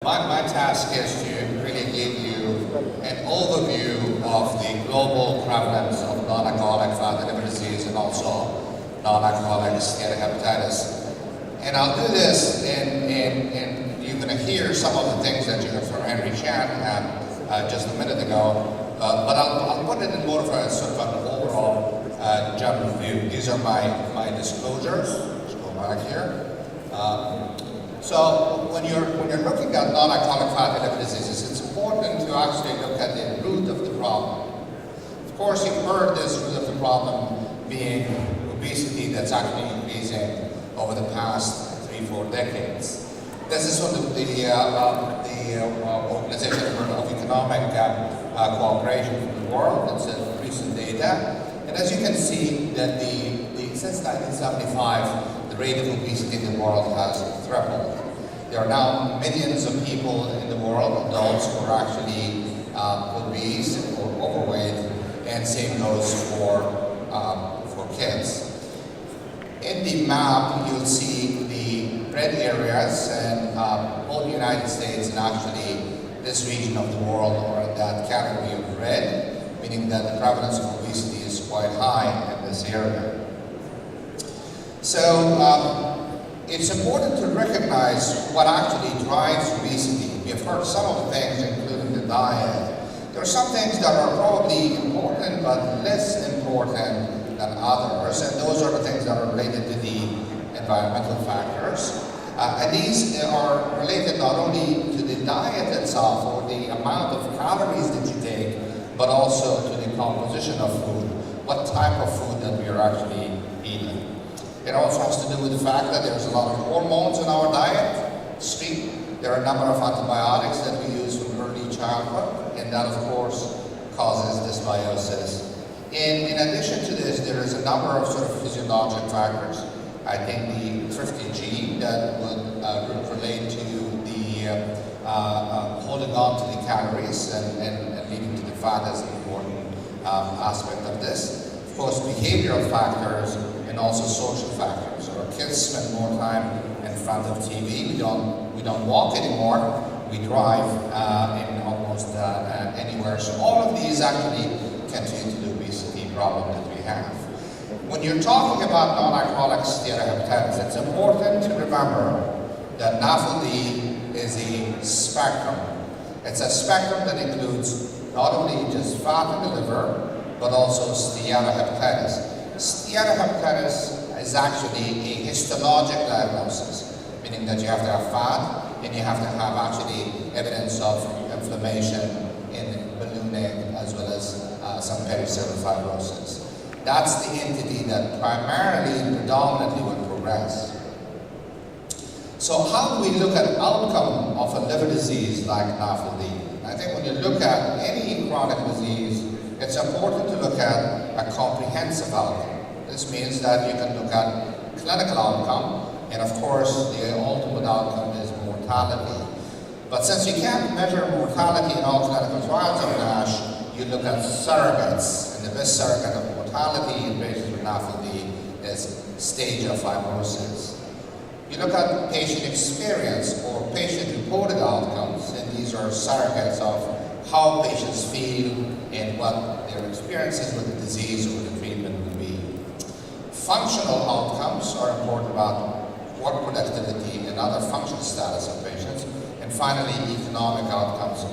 My task is to really give you an overview of the global prevalence of non-alcoholic fatty liver disease and also non-alcoholic steatohepatitis. And I'll do this and you're going to hear some of the things that you heard from Henry Chan just a minute ago, but I'll put it in more of a sort of an overall general view. These are my disclosures. Let's go back here. So when you're looking at non-alcoholic fatty liver diseases, it's important to actually look at the root of the problem. Of course, you've heard this root of the problem being obesity that's actually increasing over the past 3-4 decades. This is from the Organization of Economic Cooperation for the World. It's recent data. And as you can see, that since 1975, the rate of obesity in the world has tripled. There are now millions of people in the world, adults, who are actually obese or overweight, and same goes for kids. In the map, you'll see the red areas, and both the United States and actually this region of the world are in that category of red, meaning that the prevalence of obesity is quite high in this area. So it's important to recognize what actually drives obesity. We have heard some of the things, including the diet. There are some things that are probably important but less important than others, and those are the things that are related to the environmental factors. And these are related not only to the diet itself or the amount of calories that you take, but also to the composition of food, what type of food that we are actually eating. It also has to do with the fact that there's a lot of hormones in our diet. There are a number of antibiotics that we use from early childhood, and that of course causes dysbiosis. In addition to this, there is a number of sort of physiologic factors. I think the thrifty gene that would relate to the holding on to the calories and leading to the fat is an important aspect of this. Of course, behavioral factors and also social factors. Our kids spend more time in front of TV. We don't walk anymore. We drive in almost anywhere. So all of these actually contribute to the obesity problem that we have. When you're talking about non-alcoholic steatohepatitis, it's important to remember that NAFLD is a spectrum. It's a spectrum that includes not only just fat in the liver, but also steatohepatitis. Steatohepatitis is actually a histologic diagnosis, meaning that you have to have fat and you have to have actually evidence of inflammation in ballooning as well as some pericellular fibrosis. That's the entity that primarily and predominantly will progress. So how do we look at outcome of a liver disease like NAFLD? I think when you look at any chronic disease, it's important to look at a comprehensive outcome. This means that you can look at clinical outcome, and of course the ultimate outcome is mortality. But since you can't measure mortality in all clinical trials of NASH, you look at surrogates, and the best surrogate of mortality in patients with NAFLD is stage of fibrosis. You look at patient experience or patient-reported outcomes, and these are surrogates of how patients feel and what their experiences with the disease or the treatment will be. Functional outcomes are important about work productivity and other functional status of patients. And finally, economic outcomes,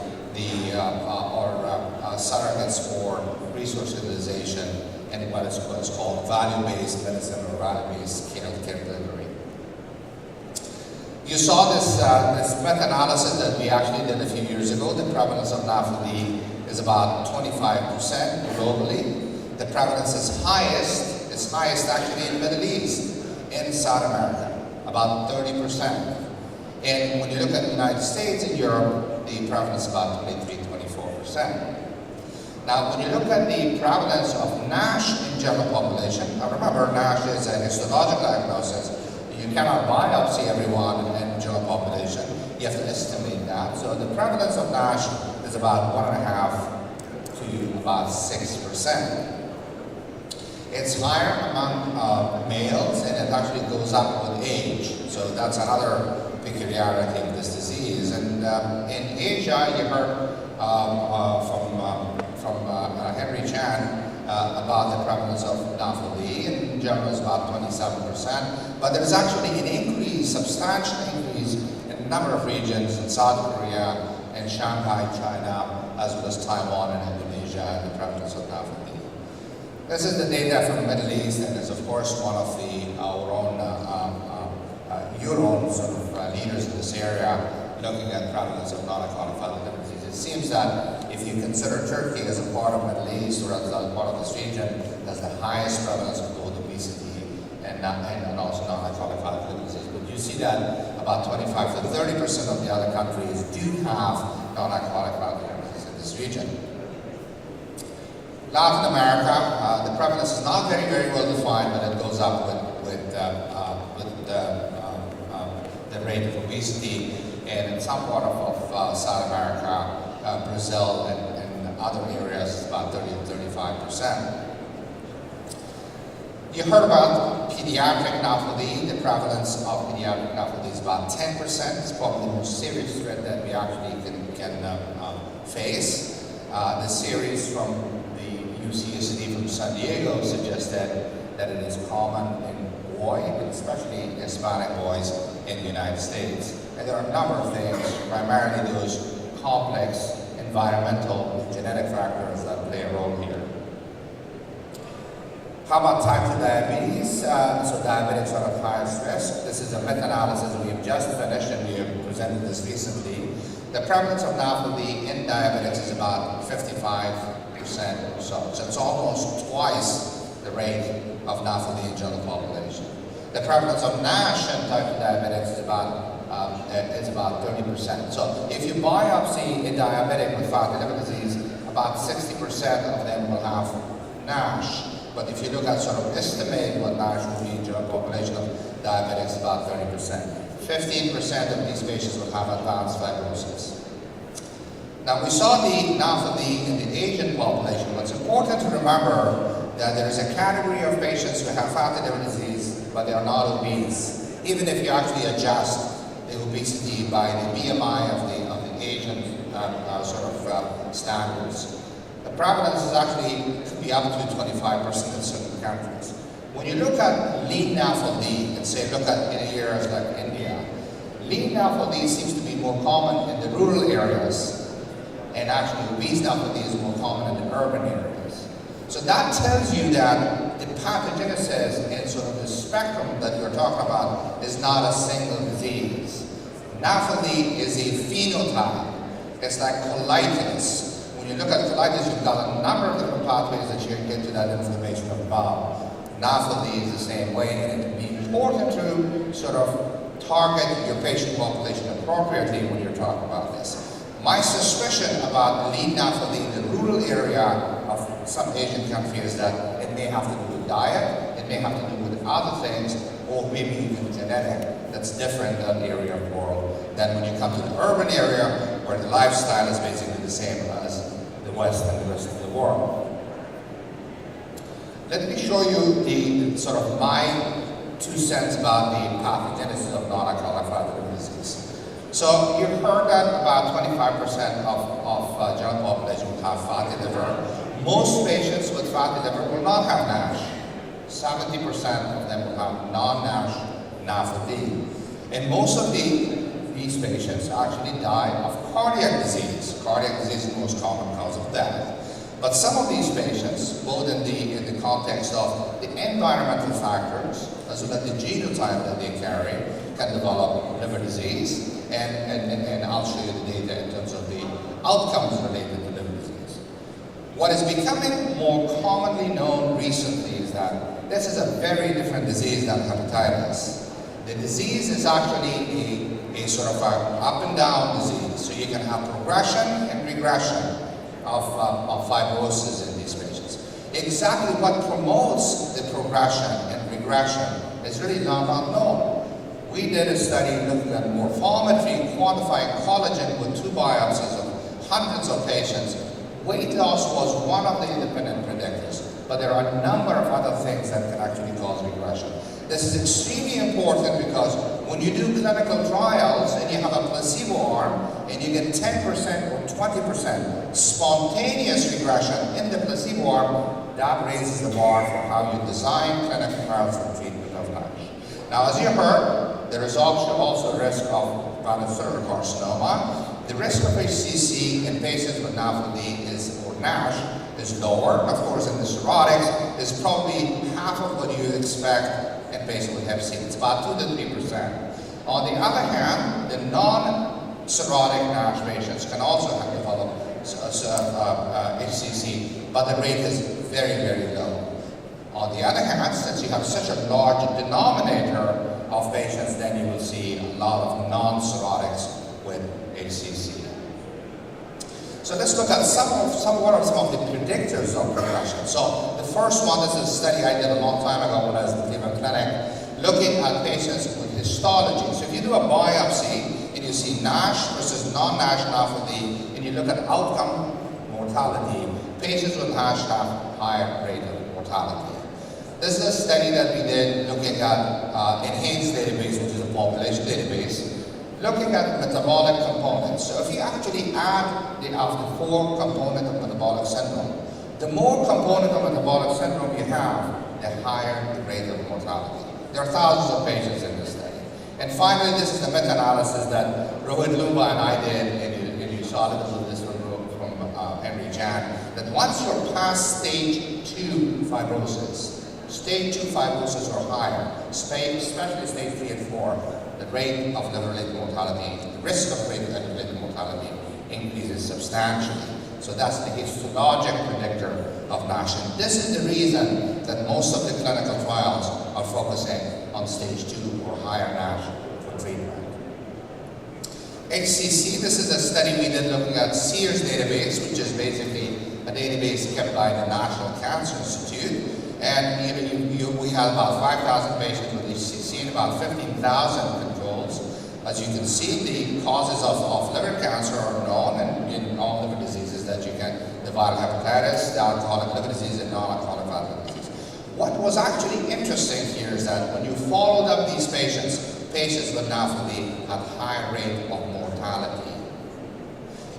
are surrogates for resource utilization and what is called value-based medicine or value-based healthcare delivery. You saw this meta-analysis that we actually did a few years ago. The prevalence of NAFLD is about 25% globally. The prevalence is highest actually in the Middle East, in South America, about 30%. And when you look at the United States and Europe, the prevalence is about 23-24%. Now, when you look at the prevalence of NASH in general population, now remember, NASH is a histologic diagnosis. You cannot biopsy everyone in general population. You have to estimate that. So the prevalence of NASH is about 1.5 to about 6%. It's higher among males, and it actually goes up with age. So that's another peculiarity of this disease. And in Asia, you heard from Henry Chan about the prevalence of NAFLD. In general, it's about 27%, but there is actually an increase, substantial increase in a number of regions in South Korea and Shanghai, China, as well as Taiwan and Indonesia, and the prevalence of NAFLD. This is the data from the Middle East, and it's of course one of our own, your own sort of leaders in this area, looking at prevalence of non-alcoholic fatty liver disease. It seems that if you consider Turkey as a part of the Middle East or as a part of this region, has the highest prevalence of both obesity and also non-alcoholic fatty liver disease. But you see that about 25 to 30% of the other countries do have non-alcoholic fatty liver disease in this region. Latin America, the prevalence is not very, very well defined, but it goes up with the rate of obesity. And in some part of South America, Brazil, and other areas, it's about 30 to 35%. You heard about pediatric NAFLD. The prevalence of pediatric NAFLD is about 10%. It's probably the most serious threat that we actually can face. The series from the UCSD from San Diego suggested that it is common in boys, especially Hispanic boys in the United States. And there are a number of things, primarily those complex environmental genetic factors that play a role here. How about type 2 diabetes? So diabetics are at highest risk. This is a meta-analysis we have just finished, and we have presented this recently. The prevalence of NAFLD in diabetics is about 55% or so. So it's almost twice the rate of NAFLD in general population. The prevalence of NASH in type 2 diabetics is about 30%. So if you biopsy a diabetic with fatty liver disease, about 60% of them will have NASH. But if you look at sort of estimate what NASH will be in general population of diabetics, about 30%. 15% of these patients will have advanced fibrosis. Now we saw the NAFLD in the Asian population. What's important to remember that there is a category of patients who have fatty liver disease, but they are not obese. Even if you actually adjust the obesity by the BMI of the Asian standards, the prevalence is actually could be up to 25% in certain countries. When you look at lean NAFLD and say look at in areas like India, lean NAFLD seems to be more common in the rural areas, and actually obese NAFLD is more common in the urban areas. So that tells you that the pathogenesis and sort of the spectrum that you're talking about is not a single disease. NAFLD is a phenotype. It's like colitis. When you look at colitis, you've got a number of different pathways that you can get to that inflammation of the bowel. NAFLD is the same way, and it can be important to sort of target your patient population appropriately when you're talking about this. My suspicion about lean NAFLD in the rural area of some Asian countries is that it may have to do with diet, it may have to do with other things, or maybe even genetic that's different in that area of the world than when you come to the urban area where the lifestyle is basically the same as the West and the rest of the world. Let me show you the sort of my 2 cents about the pathogenesis of non-alcoholic fatty liver disease. So you heard that about 25% of general population will have fatty liver. Most patients with fatty liver will not have NASH. 70% of them will have non-NASH NAFLD. And most of these patients actually die of cardiac disease. Cardiac disease is the most common cause of death. But some of these patients, both in the context of the environmental factors, as well as the genotype that they carry, can develop liver disease. And I'll show you the data in terms of the outcomes related to liver disease. What is becoming more commonly known recently is that this is a very different disease than hepatitis. The disease is actually a sort of an up and down disease. So you can have progression and regression of fibrosis in these patients. Exactly what promotes the progression and regression is really not known. We did a study looking at morphometry, quantifying collagen with 2 biopsies of hundreds of patients. Weight loss was one of the independent predictors, but there are a number of other things that can actually cause regression. This is extremely important because when you do clinical trials and you have a placebo arm, and you get 10% or 20% spontaneous regression in the placebo arm, that raises the bar for how you design clinical trials for treatment of NASH. Now, as you heard, there is also a risk of hepatocellular carcinoma. The risk of HCC in patients with NAFLD or NASH is lower. Of course, in the cirrhotics, is probably half of what you expect in patients with Hep C. It's about 2 to 3%. On the other hand, the non-cirrhotic NASH patients can also have developed HCC, but the rate is very, very low. On the other hand, since you have such a large denominator of patients, then you will see a lot of non-cirrhotics with HCC. So let's look at what are some of the predictors of progression. So the first one, this is a study I did a long time ago when I was in the Cleveland Clinic, looking at patients with histology. So if you do a biopsy and you see NASH versus non-NASH NAFLD, and you look at outcome mortality, patients with NASH have higher rate of mortality. This is a study that we did looking at enhanced database, which is a population database, looking at metabolic components. So if you actually add the 4 component of metabolic syndrome, the more component of metabolic syndrome you have, the higher the rate of mortality. There are thousands of patients in this study. And finally, this is the meta-analysis that Rohit Lumba and I did, and you saw this from Henry Jan, that once you're past stage 2 fibrosis, stage 2 fibrosis or higher, especially stage 3 and 4, the rate of liver-related mortality, the risk of liver-related mortality increases substantially. So that's the histologic predictor of NASH. And this is the reason that most of the clinical trials are focusing on stage 2 or higher NASH for treatment. HCC, this is a study we did looking at Sears database, which is basically a database kept by the National Cancer Institute. And we had about 5,000 patients with HCC and about 15,000 controls. As you can see, the causes of liver cancer are known in all liver diseases that you can, the viral hepatitis, the alcoholic liver disease, and non-alcoholic liver disease. What was actually interesting here is that when you followed up these patients with NAFLD had higher rate of mortality.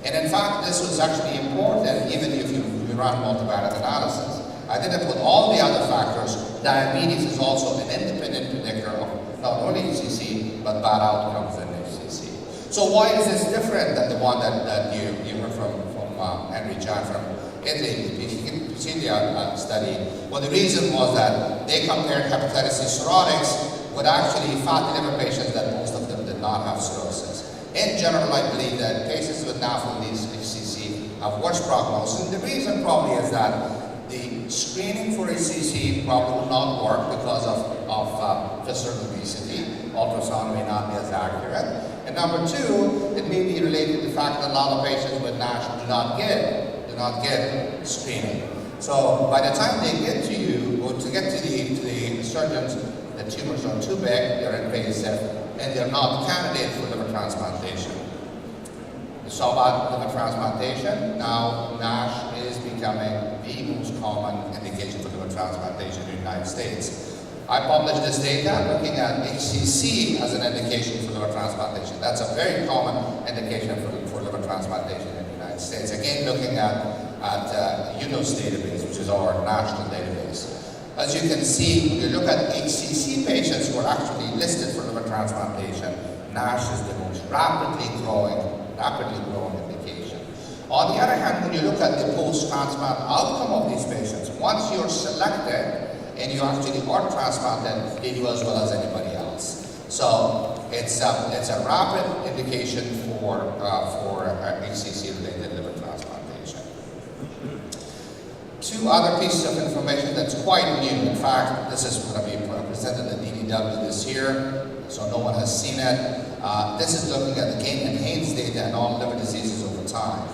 And in fact, this was actually important even if you run multivariate analysis. I didn't put all the other factors. Diabetes is also an independent predictor of not only HCC, but bad outcomes in HCC. So why is this different than the one that you heard from Henry Jan from Italy? You can see the study. Well, the reason was that they compared hepatitis C cirrhotics with actually fatty liver patients that most of them did not have cirrhosis. In general, I believe that patients with NAFLD HCC have worse prognosis. And the reason probably is that the screening for HCC probably will not work because of visceral obesity. Ultrasound may not be as accurate. And number 2, it may be related to the fact that a lot of patients with NASH do not get screening. So by the time they get to you, or to get to the surgeons, the tumors are too big, they're invasive, and they're not candidates for liver transplantation. We saw about liver transplantation. Now NASH is becoming the most common indication for liver transplantation in the United States. I published this data looking at HCC as an indication for liver transplantation. That's a very common indication for liver transplantation in the United States. Again, looking at UNOS database, which is our national database. As you can see, when you look at HCC patients who are actually listed for liver transplantation, NASH is the most rapidly growing indication. On the other hand, when you look at the post-transplant outcome of these patients, once you're selected and you actually are transplanted, they do as well as anybody else. So it's a rapid indication for HCC-related liver transplantation. 2 other pieces of information that's quite new. In fact, this is going to be presented at DDW this year, so no one has seen it. This is looking at, again, enhanced data in all liver diseases over time.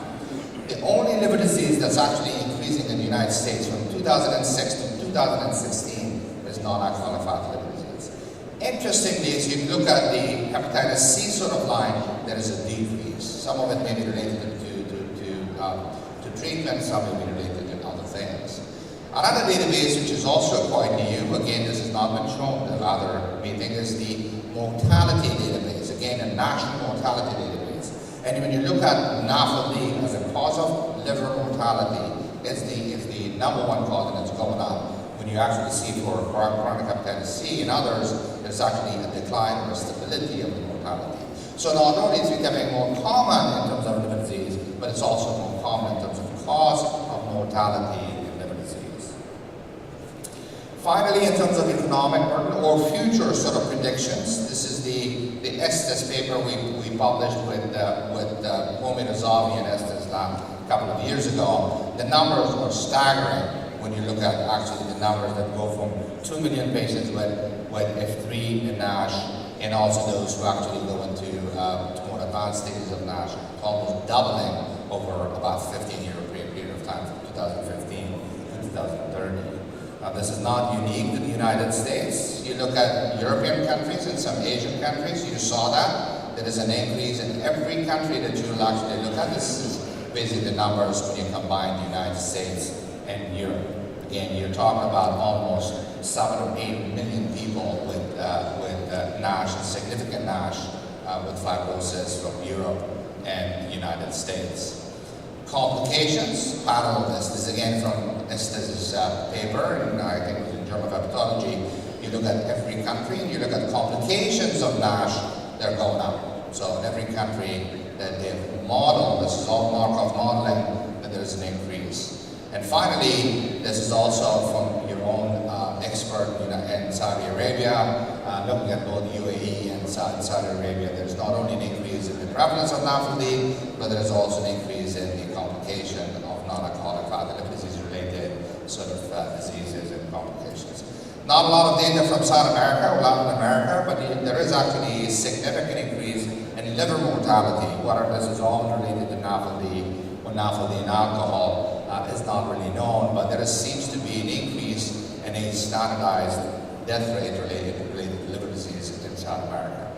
The only liver disease that's actually increasing in the United States from 2006 to 2016 is non-alcoholic fatty liver disease. Interestingly, as you look at the hepatitis C sort of line, there is a decrease. Some of it may be related to treatment, some may be related to other things. Another database which is also quite new, again this has not been shown in other meetings, is the mortality database, again a national mortality database. And when you look at NAFLD as a cause of liver mortality, it's the number one cause, and it's going up. When you actually see for chronic hepatitis C and others, there's actually a decline or stability of the mortality. So not only is it becoming more common in terms of liver disease, but it's also more common in terms of cause of mortality in liver disease. Finally, in terms of economic burden or future sort of predictions, this is the Estes paper we published with Homi Razavi and Estes a couple of years ago. The numbers are staggering when you look at actually the numbers that go from 2 million patients with F3 and NASH, and also those who actually go into more advanced stages of NASH, almost doubling over about 15-year period of time from 2015 to 2030. This is not unique to the United States. You look at European countries and some Asian countries, you saw that. There is an increase in every country that you will actually look at. This is basically the numbers when you combine the United States and Europe. Again, you're talking about almost 7 or 8 million people with NASH, significant NASH, with fibrosis from Europe and the United States. Complications, parallel this is again from Estes' paper, and I think it was in Journal of Hepatology. You look at every country, and you look at complications of NASH, they're going up. So in every country that they've modeled, this is all Markov modeling, that there's an increase. And finally, this is also from your own expert in Saudi Arabia, looking at both UAE and Saudi Arabia. There's not only an increase in the prevalence of NAFLD, but there's also an increase in the complication of non-alcoholic fatty liver disease-related sort of diseases and complications. Not a lot of data from South America or Latin America, but there is actually a significant increase in liver mortality. Whether this is all related to NAFLD or NAFLD and alcohol is not really known, but there seems to be an increase in a standardized death rate related to liver disease in South America.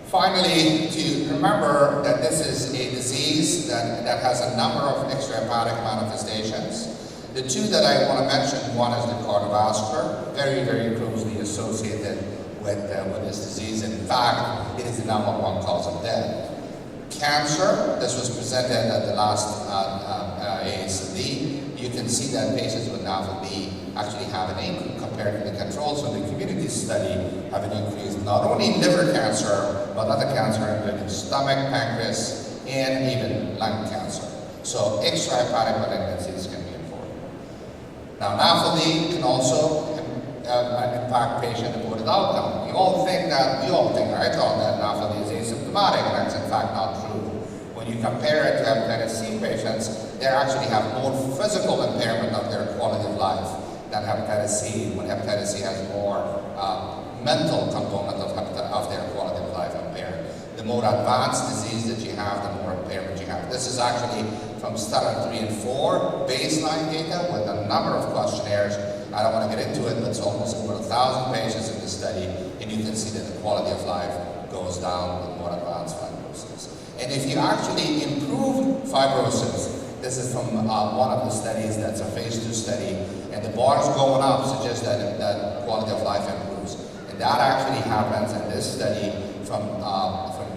Finally, to remember that this is a disease that has a number of extrahepatic manifestations. The two that I want to mention, one is the cardiovascular, very, very closely associated with this disease. In fact, it is the number one cause of death. Cancer, this was presented at the last AASLD. You can see that patients with NAFLD actually have an increase compared to the controls from the community study, have an increase not only in liver cancer, but other cancer including stomach, pancreas, and even lung cancer. So extrahepatic malignancies can be important. Now NAFLD can also impact patient-reported outcome. We all think, I thought that NAFLD is asymptomatic, and that's in fact not true. When you compare it to hepatitis C patients, they actually have more physical impairment of their quality of life than hepatitis C, when hepatitis C has more mental component of their quality of life impaired. The more advanced disease that you have, the more impairment you have. This is actually from study 3 and 4, baseline data with a number of questionnaires. I don't want to get into it, but it's almost over 1,000 patients in the study, and you can see that the quality of life goes down with more advanced fibrosis. And if you actually improve fibrosis, this is from one of the studies that's a phase 2 study, and the bars going up suggests that quality of life improves. And that actually happens in this study from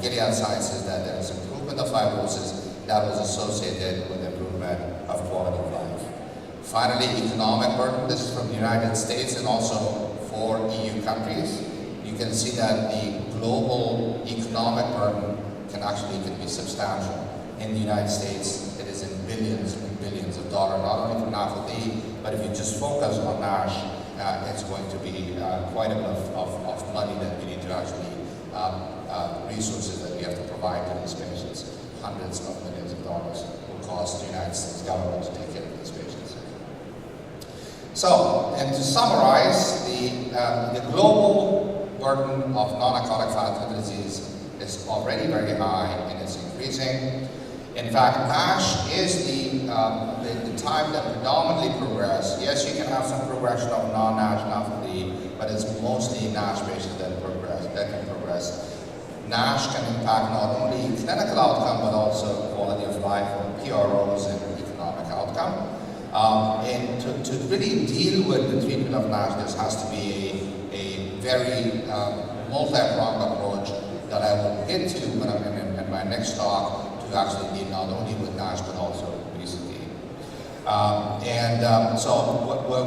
Gilead Sciences, that there is improvement of fibrosis that was associated with improvement of quality of life. Finally, economic burden. This is from the United States and also 4 EU countries. You can see that the global economic burden can be substantial. In the United States, it is in billions and billions of dollars, not only for NAFLD, but if you just focus on NASH, it's going to be quite a bit of money that we need to actually, resources that we have to provide to these patients. Hundreds of millions of dollars will cost the United States government to take care of these patients. So, and to summarize, the global burden of non-alcoholic fatty liver disease is already very high and it's increasing. In fact, NASH is the time that predominantly progress. Yes, you can have some progression of non-NASH, NAFLD, but it's mostly NASH patients that can progress. NASH can impact not only clinical outcome, but also quality of life, or PROs, and economic outcome. And to really deal with the treatment of NASH, there has to be a very multi-pronged approach that I will get to when I'm in my next talk to actually deal not only with NASH but also obesity. So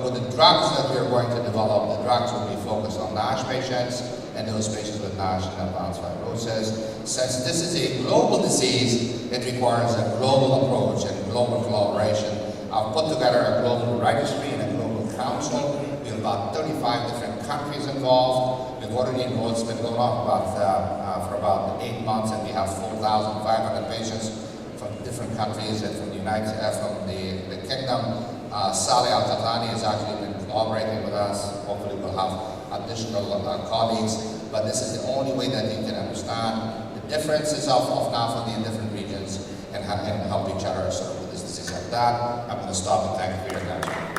with the drugs that we are going to develop, the drugs will be focused on NASH patients and those patients with NASH and advanced fibrosis. Since this is a global disease, it requires a global approach and global collaboration. I've put together a global registry and a global council. We have about 35 different countries involved. We've already enrolled, it's been going on for about 8 months, and we have 4,500 patients from different countries and from the the Kingdom. Sally Al-Tatani has actually been collaborating with us. Hopefully we'll have additional colleagues, but this is the only way that you can understand the differences of NAFLD in different regions and help each other sort of with this disease. Like that, I'm going to stop and thank you for your attention.